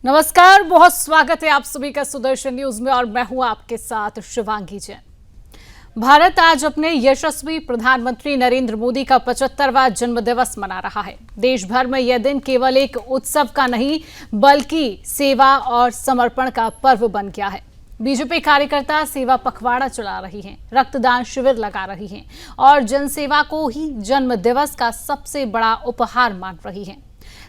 नमस्कार, बहुत स्वागत है आप सभी का सुदर्शन न्यूज में और मैं हूं आपके साथ शिवांगी जैन। भारत आज अपने यशस्वी प्रधानमंत्री नरेंद्र मोदी का 75वां जन्मदिवस मना रहा है। देश भर में यह दिन केवल एक उत्सव का नहीं बल्कि सेवा और समर्पण का पर्व बन गया है। बीजेपी कार्यकर्ता सेवा पखवाड़ा चला रही हैं, रक्तदान शिविर लगा रही हैं और जनसेवा को ही जन्मदिवस का सबसे बड़ा उपहार मान रही हैं।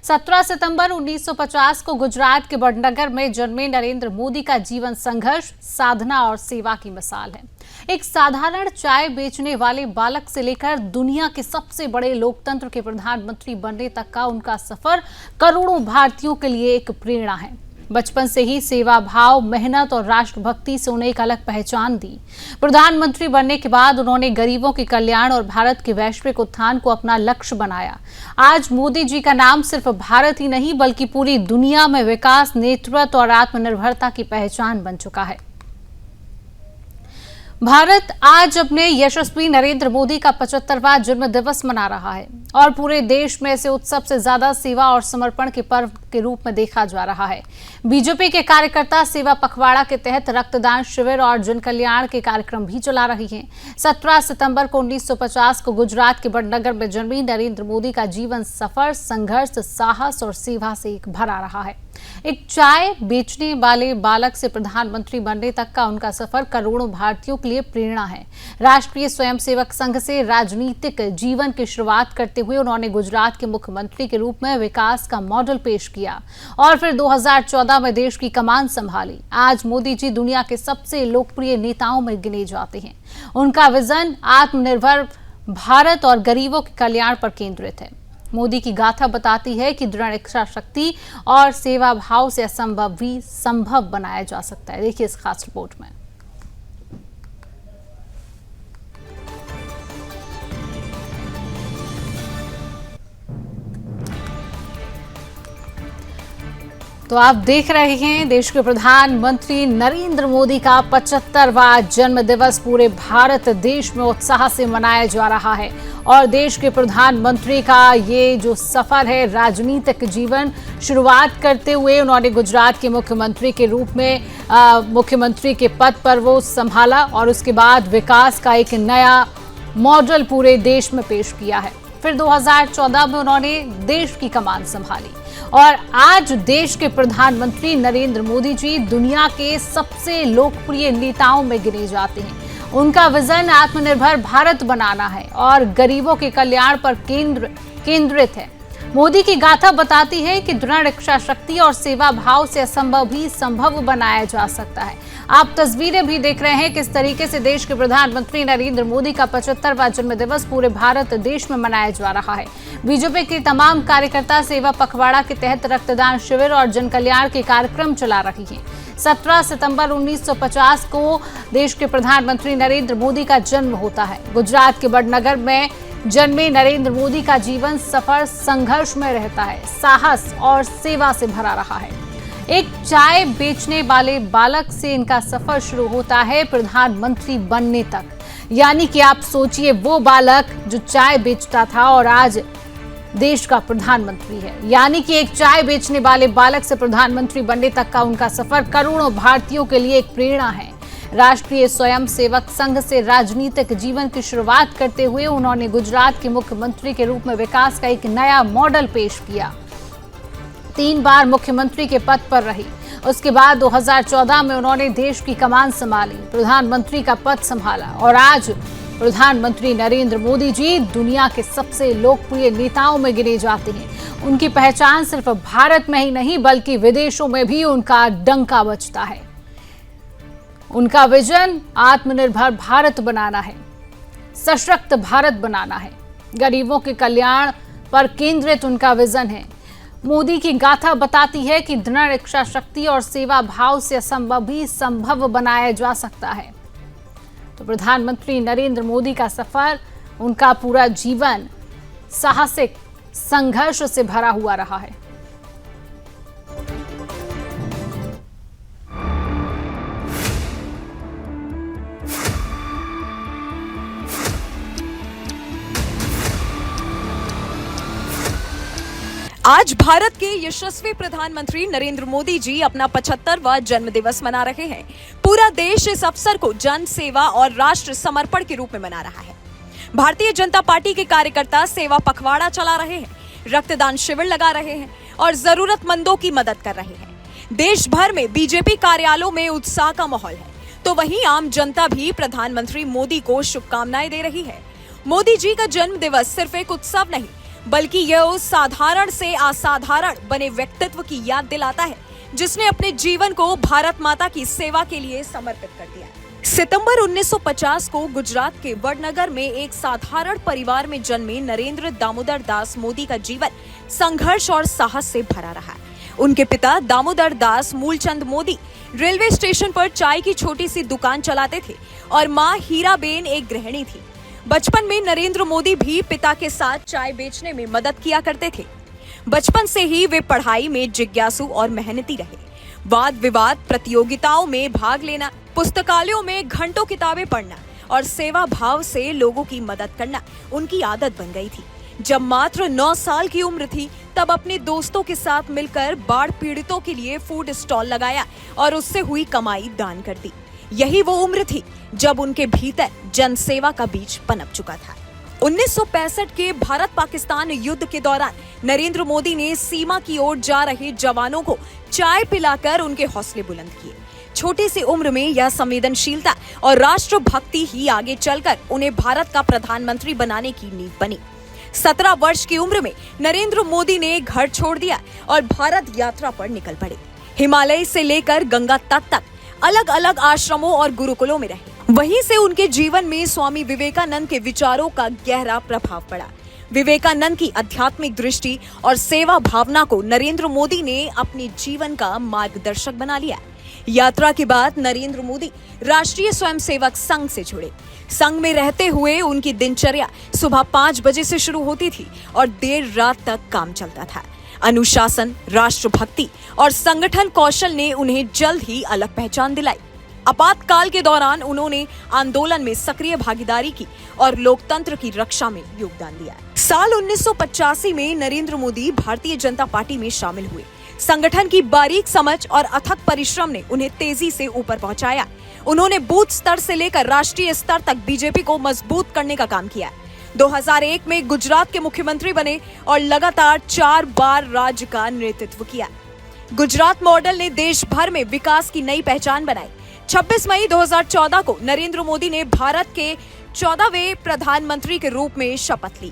17 सितंबर 1950 को गुजरात के वडनगर में जन्मे नरेंद्र मोदी का जीवन संघर्ष, साधना और सेवा की मिसाल है। एक साधारण चाय बेचने वाले बालक से लेकर दुनिया के सबसे बड़े लोकतंत्र के प्रधानमंत्री बनने तक का उनका सफर करोड़ों भारतीयों के लिए एक प्रेरणा है। बचपन से ही सेवा भाव, मेहनत और राष्ट्रभक्ति से उन्हें एक अलग पहचान दी। प्रधानमंत्री बनने के बाद उन्होंने गरीबों के कल्याण और भारत के वैश्विक उत्थान को अपना लक्ष्य बनाया। आज मोदी जी का नाम सिर्फ भारत ही नहीं बल्कि पूरी दुनिया में विकास, नेतृत्व और आत्मनिर्भरता की पहचान बन चुका है। भारत आज अपने यशस्वी नरेंद्र मोदी का 75वां जन्मदिवस मना रहा है और पूरे देश में इसे उत्सव से ज्यादा सेवा और समर्पण के पर्व के रूप में देखा जा रहा है। बीजेपी के कार्यकर्ता सेवा पखवाड़ा के तहत रक्तदान शिविर और जन कल्याण के कार्यक्रम भी चला रही हैं। 17 सितंबर को 1950 को गुजरात के वडनगर में जन्मी नरेंद्र मोदी का जीवन सफर, संघर्ष, साहस और सेवा से भरा रहा है। एक चाय बेचने वाले बालक से प्रधानमंत्री बनने तक का उनका सफर करोड़ों भारतीयों के लिए प्रेरणा है। राष्ट्रीय स्वयंसेवक संघ से राजनीतिक जीवन की शुरुआत करते हुए उन्होंने गुजरात के मुख्यमंत्री के रूप में विकास का मॉडल पेश किया और फिर 2014 में देश की कमान संभाली। आज मोदी जी दुनिया के सबसे लोकप्रिय नेताओं में गिने जाते हैं। उनका विजन आत्मनिर्भर भारत और गरीबों के कल्याण पर केंद्रित है। मोदी की गाथा बताती है कि दृढ़ इच्छा शक्ति और सेवा भाव से असंभव भी संभव बनाया जा सकता है। देखिए इस खास रिपोर्ट में। तो आप देख रहे हैं देश के प्रधानमंत्री नरेंद्र मोदी का 75वां जन्मदिवस पूरे भारत देश में उत्साह से मनाया जा रहा है और देश के प्रधानमंत्री का ये जो सफर है, राजनीतिक जीवन शुरुआत करते हुए उन्होंने गुजरात के मुख्यमंत्री के रूप में मुख्यमंत्री के पद पर वो संभाला और उसके बाद विकास का एक नया मॉडल पूरे देश में पेश किया है। फिर 2014 में उन्होंने देश की कमान संभाली और आज देश के प्रधानमंत्री नरेंद्र मोदी जी दुनिया के सबसे लोकप्रिय नेताओं में गिने जाते हैं। उनका विजन आत्मनिर्भर भारत बनाना है और गरीबों के कल्याण पर केंद्रित है। मोदी की गाथा बताती है कि दृढ़ इच्छा शक्ति और सेवा भाव से असंभव भी संभव बनाया जा सकता है। आप तस्वीरें भी देख रहे हैं किस तरीके से देश के प्रधानमंत्री नरेंद्र मोदी का 75वां जन्मदिवस पूरे भारत देश में मनाया जा रहा है। बीजेपी के तमाम कार्यकर्ता सेवा पखवाड़ा के तहत रक्तदान शिविर और जन कल्याण के कार्यक्रम चला रही हैं। 17 सितंबर 1950 को देश के प्रधानमंत्री नरेंद्र मोदी का जन्म होता है। गुजरात के वडनगर में जन्मे नरेंद्र मोदी का जीवन सफर संघर्ष में रहता है, साहस और सेवा से भरा रहा है। एक चाय बेचने वाले बालक से इनका सफर शुरू होता है प्रधानमंत्री बनने तक। यानी कि आप सोचिए, वो बालक जो चाय बेचता था और आज देश का प्रधानमंत्री है। यानी कि एक चाय बेचने वाले बालक से प्रधानमंत्री बनने तक का उनका सफर करोड़ों भारतीयों के लिए एक प्रेरणा है। राष्ट्रीय स्वयंसेवक संघ से राजनीतिक जीवन की शुरुआत करते हुए उन्होंने गुजरात के मुख्यमंत्री के रूप में विकास का एक नया मॉडल पेश किया। 3 बार मुख्यमंत्री के पद पर रही। उसके बाद 2014 में उन्होंने देश की कमान संभाली, प्रधानमंत्री का पद संभाला और आज प्रधानमंत्री नरेंद्र मोदी जी दुनिया के सबसे लोकप्रिय नेताओं में गिने जाते हैं। उनकी पहचान सिर्फ भारत में ही नहीं बल्कि विदेशों में भी उनका डंका बजता है। उनका विजन आत्मनिर्भर भारत बनाना है, सशक्त भारत बनाना है, गरीबों के कल्याण पर केंद्रित उनका विजन है। मोदी की गाथा बताती है कि दृढ़ इच्छा शक्ति और सेवा भाव से असंभव भी संभव बनाया जा सकता है। तो प्रधानमंत्री नरेंद्र मोदी का सफर, उनका पूरा जीवन साहसिक संघर्ष से भरा हुआ रहा है। आज भारत के यशस्वी प्रधानमंत्री नरेंद्र मोदी जी अपना 75वां जन्म दिवस मना रहे हैं। पूरा देश इस अवसर को जन सेवा और राष्ट्र समर्पण के रूप में मना रहा है। भारतीय जनता पार्टी के कार्यकर्ता सेवा पखवाड़ा चला रहे हैं, रक्तदान शिविर लगा रहे हैं और जरूरतमंदों की मदद कर रहे हैं। देश भर में बीजेपी कार्यालयों में उत्साह का माहौल है, तो वहीं आम जनता भी प्रधानमंत्री मोदी को शुभकामनाएं दे रही है। मोदी जी का जन्म दिवस सिर्फ एक उत्सव नहीं, बल्कि यह उस साधारण से असाधारण बने व्यक्तित्व की याद दिलाता है जिसने अपने जीवन को भारत माता की सेवा के लिए समर्पित कर दिया। सितंबर 1950 को गुजरात के वडनगर में एक साधारण परिवार में जन्मे नरेंद्र दामोदर दास मोदी का जीवन संघर्ष और साहस से भरा रहा। उनके पिता दामोदर दास मूलचंद मोदी रेलवे स्टेशन पर चाय की छोटी सी दुकान चलाते थे और मां हीराबेन एक गृहिणी थी। बचपन में नरेंद्र मोदी भी पिता के साथ चाय बेचने में मदद किया करते थे। बचपन से ही वे पढ़ाई में जिज्ञासु और मेहनती रहे। वाद विवाद प्रतियोगिताओं में भाग लेना, पुस्तकालयों में घंटों किताबें पढ़ना और सेवा भाव से लोगों की मदद करना उनकी आदत बन गई थी। जब मात्र 9 साल की उम्र थी, तब अपने दोस्तों के साथ मिलकर बाढ़ पीड़ितों के लिए फूड स्टॉल लगाया और उससे हुई कमाई दान कर दी। यही वो उम्र थी जब उनके भीतर जनसेवा का बीज पनप चुका था। 1965 के भारत पाकिस्तान युद्ध के दौरान नरेंद्र मोदी ने सीमा की ओर जा रहे जवानों को चाय पिलाकर उनके हौसले बुलंद किए। छोटी सी उम्र में यह संवेदनशीलता और राष्ट्रभक्ति ही आगे चलकर उन्हें भारत का प्रधानमंत्री बनाने की नींव बनी। 17 वर्ष की उम्र में नरेंद्र मोदी ने घर छोड़ दिया और भारत यात्रा पर निकल पड़े। हिमालय से लेकर गंगा तट तक अलग अलग आश्रमों और गुरुकुलों में रहे। वहीं से उनके जीवन में स्वामी विवेकानंद के विचारों का गहरा प्रभाव पड़ा। विवेकानंद की आध्यात्मिक दृष्टि और सेवा भावना को नरेंद्र मोदी ने अपने जीवन का मार्गदर्शक बना लिया। यात्रा के बाद नरेंद्र मोदी राष्ट्रीय स्वयंसेवक संघ से जुड़े। संघ में रहते हुए उनकी दिनचर्या सुबह 5 बजे से शुरू होती थी और देर रात तक काम चलता था। अनुशासन, राष्ट्रभक्ति और संगठन कौशल ने उन्हें जल्द ही अलग पहचान दिलाई। आपातकाल के दौरान उन्होंने आंदोलन में सक्रिय भागीदारी की और लोकतंत्र की रक्षा में योगदान दिया। साल 1985 में नरेंद्र मोदी भारतीय जनता पार्टी में शामिल हुए। संगठन की बारीक समझ और अथक परिश्रम ने उन्हें तेजी से ऊपर पहुंचाया। उन्होंने बूथ स्तर से लेकर राष्ट्रीय स्तर तक बीजेपी को मजबूत करने का काम किया। 2001 में गुजरात के मुख्यमंत्री बने और लगातार 4 बार राज्य का नेतृत्व किया। गुजरात मॉडल ने देश भर में विकास की नई पहचान बनाई। 26 मई 2014 को नरेंद्र मोदी ने भारत के 14वें प्रधानमंत्री के रूप में शपथ ली।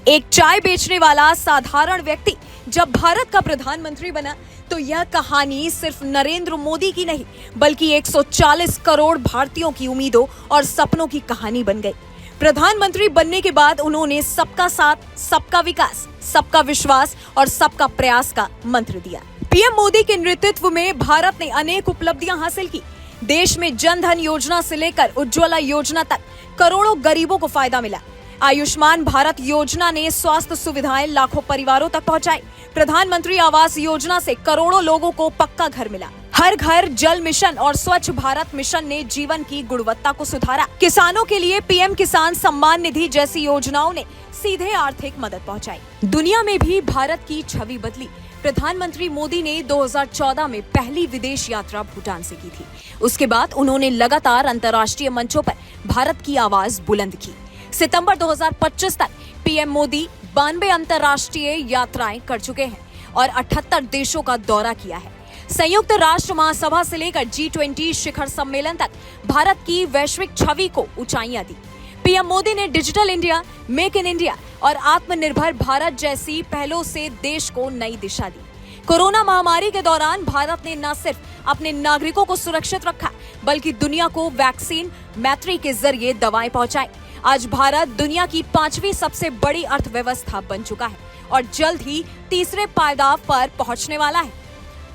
एक चाय बेचने वाला साधारण व्यक्ति जब भारत का प्रधानमंत्री बना, तो यह कहानी सिर्फ नरेंद्र मोदी की नहीं, बल्कि 140 करोड़ भारतीयों की उम्मीदों और सपनों की कहानी बन गई। प्रधानमंत्री बनने के बाद उन्होंने सबका साथ, सबका विकास, सबका विश्वास और सबका प्रयास का मंत्र दिया। पीएम मोदी के नेतृत्व में भारत ने अनेक उपलब्धियां हासिल की। देश में जन धन योजना से लेकर उज्ज्वला योजना तक करोड़ों गरीबों को फायदा मिला। आयुष्मान भारत योजना ने स्वास्थ्य सुविधाएं लाखों परिवारों तक पहुंचाई। प्रधानमंत्री आवास योजना से करोड़ों लोगों को पक्का घर मिला। हर घर जल मिशन और स्वच्छ भारत मिशन ने जीवन की गुणवत्ता को सुधारा। किसानों के लिए पीएम किसान सम्मान निधि जैसी योजनाओं ने सीधे आर्थिक मदद पहुंचाई। दुनिया में भी भारत की छवि बदली। प्रधानमंत्री मोदी ने 2014 में पहली विदेश यात्रा भूटान से की थी। उसके बाद उन्होंने लगातार अंतर्राष्ट्रीय मंचों पर भारत की आवाज बुलंद की। सितंबर 2025 तक पीएम मोदी 92 अंतर्राष्ट्रीय यात्राएं कर चुके हैं और 78 देशों का दौरा किया है। संयुक्त राष्ट्र महासभा से लेकर G20 शिखर सम्मेलन तक भारत की वैश्विक छवि को ऊंचाइयां दी। पीएम मोदी ने digital India, make in India और आत्मनिर्भर भारत जैसी पहलों से देश को नई दिशा दी। कोरोना महामारी के दौरान भारत ने न सिर्फ अपने नागरिकों को सुरक्षित रखा, बल्कि दुनिया को वैक्सीन मैत्री के जरिए दवाएं पहुंचाई। आज भारत दुनिया की 5वीं सबसे बड़ी अर्थव्यवस्था बन चुका है और जल्द ही तीसरे पायदाव पर पहुंचने वाला है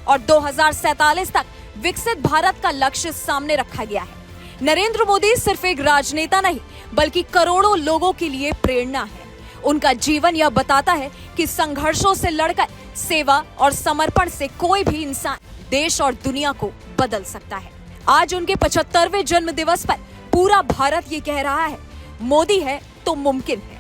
और 2047 तक विकसित भारत का लक्ष्य सामने रखा गया है। नरेंद्र मोदी सिर्फ एक राजनेता नहीं, बल्कि करोड़ों लोगों के लिए प्रेरणा है। उनका जीवन यह बताता है कि संघर्षों से लड़कर सेवा और समर्पण से कोई भी इंसान देश और दुनिया को बदल सकता है। आज उनके 75वें जन्म दिवस पर पूरा भारत ये कह रहा है, मोदी है तो मुमकिन है।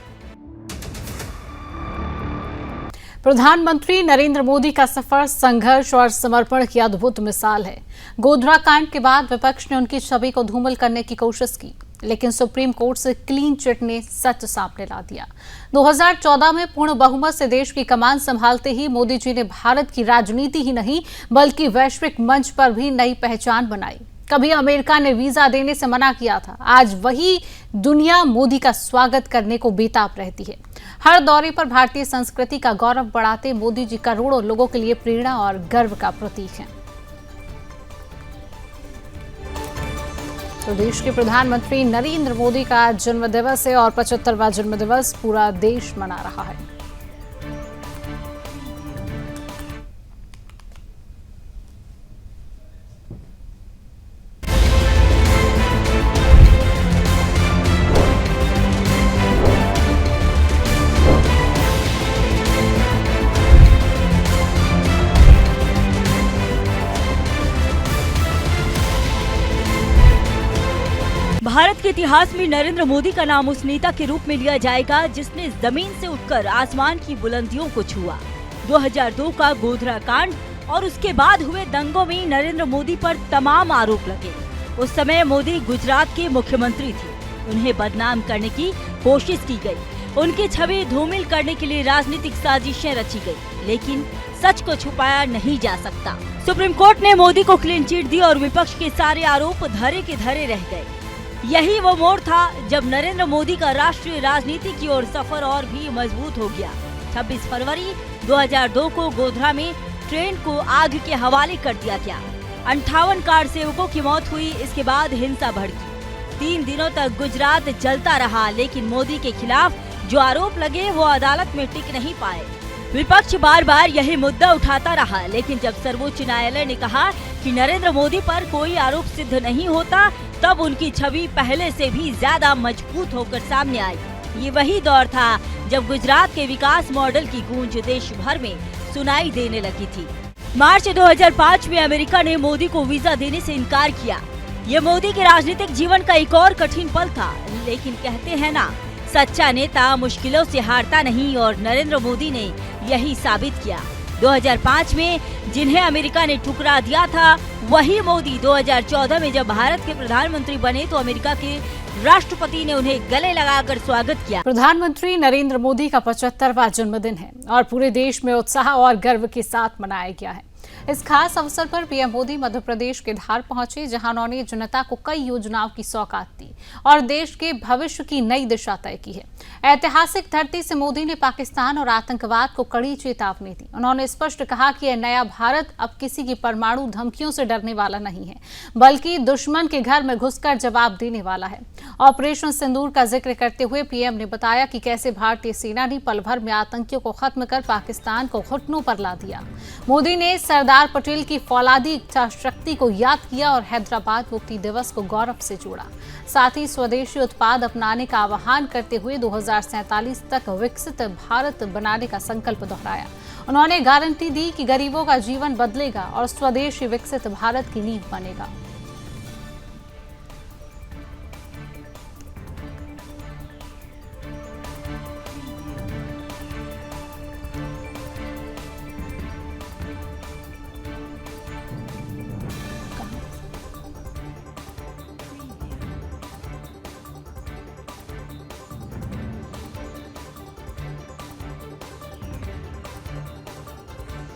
प्रधानमंत्री नरेंद्र मोदी का सफर संघर्ष और समर्पण की अद्भुत मिसाल है। गोधरा कांड के बाद विपक्ष ने उनकी छवि को धूमिल करने की कोशिश की, लेकिन सुप्रीम कोर्ट से क्लीन चिट ने सच सामने ला दिया। 2014 में पूर्ण बहुमत से देश की कमान संभालते ही मोदी जी ने भारत की राजनीति ही नहीं बल्कि वैश्विक मंच पर भी नई पहचान बनाई। कभी अमेरिका ने वीजा देने से मना किया था, आज वही दुनिया मोदी का स्वागत करने को बेताब रहती है। हर दौरे पर भारतीय संस्कृति का गौरव बढ़ाते मोदी जी करोड़ों लोगों के लिए प्रेरणा और गर्व का प्रतीक हैं। तो देश के प्रधानमंत्री नरेंद्र मोदी का आज जन्मदिवस है और 75वां जन्मदिवस पूरा देश मना रहा है। भारत के इतिहास में नरेंद्र मोदी का नाम उस नेता के रूप में लिया जाएगा जिसने जमीन से उठकर आसमान की बुलंदियों को छुआ। 2002 का गोधरा कांड और उसके बाद हुए दंगों में नरेंद्र मोदी पर तमाम आरोप लगे। उस समय मोदी गुजरात के मुख्यमंत्री थे। उन्हें बदनाम करने की कोशिश की गई, उनकी छवि धूमिल करने के लिए राजनीतिक साजिशें रची गई, लेकिन सच को छुपाया नहीं जा सकता। सुप्रीम कोर्ट ने मोदी को क्लीन चिट दी और विपक्ष के सारे आरोप धरे के धरे रह गए। यही वो मोड़ था जब नरेंद्र मोदी का राष्ट्रीय राजनीति की ओर सफर और भी मजबूत हो गया। 26 फरवरी 2002 को गोधरा में ट्रेन को आग के हवाले कर दिया गया। 58 कार सेवकों की मौत हुई। इसके बाद हिंसा भड़की। 3 दिनों तक गुजरात जलता रहा, लेकिन मोदी के खिलाफ जो आरोप लगे वो अदालत में टिक नहीं पाए। विपक्ष बार बार यही मुद्दा उठाता रहा, लेकिन जब सर्वोच्च न्यायालय ने कहा कि नरेंद्र मोदी पर कोई आरोप सिद्ध नहीं होता, तब उनकी छवि पहले से भी ज्यादा मजबूत होकर सामने आई। ये वही दौर था जब गुजरात के विकास मॉडल की गूंज देश भर में सुनाई देने लगी थी। मार्च 2005 में अमेरिका ने मोदी को वीजा देने से इनकार किया। ये मोदी के राजनीतिक जीवन का एक और कठिन पल था, लेकिन कहते हैं ना, सच्चा नेता मुश्किलों से हारता नहीं, और नरेंद्र मोदी ने यही साबित किया। 2005 में जिन्हें अमेरिका ने ठुकरा दिया था, वही मोदी 2014 में जब भारत के प्रधानमंत्री बने तो अमेरिका के राष्ट्रपति ने उन्हें गले लगाकर स्वागत किया। प्रधानमंत्री नरेंद्र मोदी का 75वां जन्मदिन है और पूरे देश में उत्साह और गर्व के साथ मनाया गया है। इस खास अवसर पर पीएम मोदी मध्य प्रदेश के धार पहुंचे, जहां उन्होंने जनता को कई योजनाओं की सौगात दी और देश के भविष्य की नई दिशा तय की है। ऐतिहासिक धरती से मोदी ने पाकिस्तान और आतंकवाद को कड़ी चेतावनी दी। उन्होंने स्पष्ट कहा कि यह नया भारत अब किसी की परमाणु धमकियों से डरने वाला नहीं है, बल्कि दुश्मन के घर में घुसकर जवाब देने वाला है। ऑपरेशन सिंदूर का जिक्र करते हुए पीएम ने बताया कि कैसे भारतीय सेना ने पल भर में आतंकियों को खत्म कर पाकिस्तान को घुटनों पर ला दिया। मोदी ने सरदार पटेल की फौलादी इच्छा शक्ति को याद किया और हैदराबाद मुक्ति दिवस को गौरव से जोड़ा। साथ ही स्वदेशी उत्पाद अपनाने का आह्वान करते हुए 2047 तक विकसित भारत बनाने का संकल्प दोहराया। उन्होंने गारंटी दी कि गरीबों का जीवन बदलेगा और स्वदेशी विकसित भारत की नींव बनेगा।